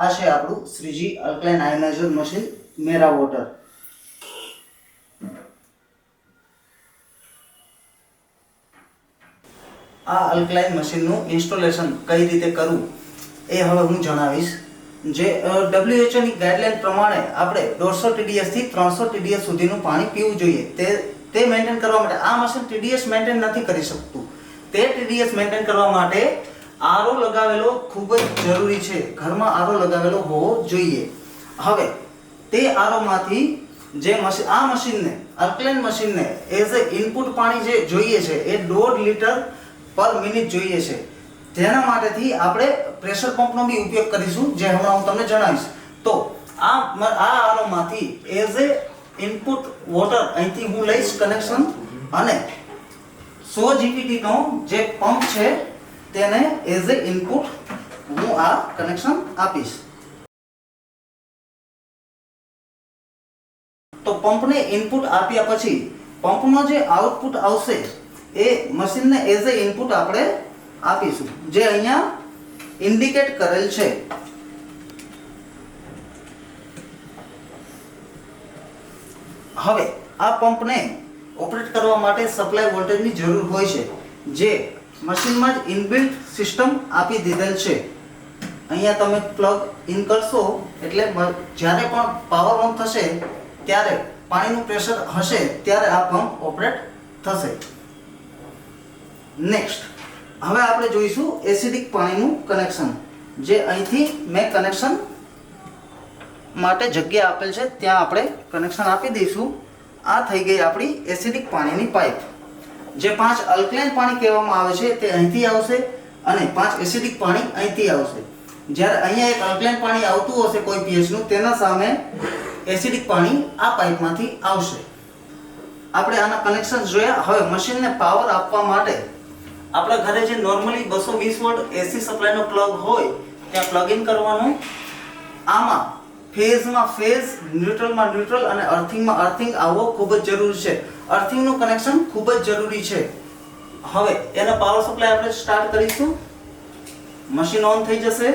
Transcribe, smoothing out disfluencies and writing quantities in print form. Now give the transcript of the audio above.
આ છે આપણું શ્રીજી અલ્કલાઇન આયોનાઇઝર મશીન મેરા વોટર. આ અલ્કલાઇન મશીનનું ઇન્સ્ટોલેશન કઈ રીતે કરવું એ હવે હું જણાવીશ. જે WHO ની ગાઈડલાઈન પ્રમાણે આપણે 150 TDS થી 300 TDS સુધીનું પાણી પીવું જોઈએ. તે મેન્ટેન કરવા માટે આ મશીન TDS મેન્ટેન નથી કરી શકતું. તે TDS મેન્ટેન કરવા માટે આરો લગાવેલો ખૂબ જ જરૂરી છે. ઘરમાં આરો લગાવેલો હોવો જોઈએ. હવે તે આરોમાંથી જે મશીન આ મશીનને અલ્કલાઇન મશીનને એઝ એ ઇનપુટ પાણી જે જોઈએ છે એ 1.5 લીટર પર મિનિટ જોઈએ છે. તેના માટેથી આપણે પ્રેશર પંપનો બી ઉપયોગ કરીશું, જે હમણાં હું તમને જણાવીશ. તો આ આરોમાંથી એઝ એ ઇનપુટ વોટર અહીંથી હું લઈશ કનેક્શન, અને 100 GPT નો જે પંપ છે તેને એઝ એ ઇનપુટ હું આ કનેક્શન આપીશ. તો પંપને ઇનપુટ આપ્યા પછી પંપનો જે આઉટપુટ આવશે એ મશીનને એઝ એ ઇનપુટ આપણે આપીશું, જે અહીંયા ઇન્ડિકેટ કરેલ છે. હવે આ પંપને ઓપરેટ કરવા માટે સપ્લાય વોલ્ટેજની જરૂર હોય છે, જે મશીનમાં જ ઇનબિલ્ટ સિસ્ટમ આપી દીધેલ છે. અહીંયા તમે પ્લગ ઇન કરશો એટલે જ્યારે પણ પાવર ઓન થશે ત્યારે પાણીનું પ્રેશર હશે ત્યારે આ પંપ ઓપરેટ થશે. નેક્સ્ટ હવે આપણે જોઈશું એસિડિક પાણીનું કનેક્શન, જે અહીંથી મેં કનેક્શન માટે જગ્યા આપેલ છે ત્યાં આપણે કનેક્શન આપી દઈશું. આ થઈ ગઈ આપણી એસિડિક પાણીની પાઇપ. જે 5 અલ્કલાઇન પાણી કહેવામાં આવે છે તે અહીંથી આવશે અને 5 એસિડિક પાણી અહીંથી આવશે. જ્યારે અહીંયા એક અલ્કલાઇન પાણી આવતું હશે કોઈ pHનું, તેના સામે એસિડિક પાણી આ પાઇપમાંથી આવશે. આપણે આના કનેક્શન જોયા. હવે મશીનને પાવર આપવા માટે આપણા ઘરે જે નોર્મલી 220 વોલ્ટ એસી સપ્લાયનો પ્લગ હોય ત્યાં પ્લગ ઇન કરવાનું. આમાં ફેઝમાં ફેઝ, ન્યુટ્રલમાં ન્યુટ્રલ અને અર્થિંગમાં અર્થિંગ આવવો ખૂબ જ જરૂરી છે. અર્થિંગનું કનેક્શન ખૂબ જ જરૂરી છે. હવે એનો પાવર સપ્લાય આપણે સ્ટાર્ટ કરીશું. મશીન ઓન થઈ જશે.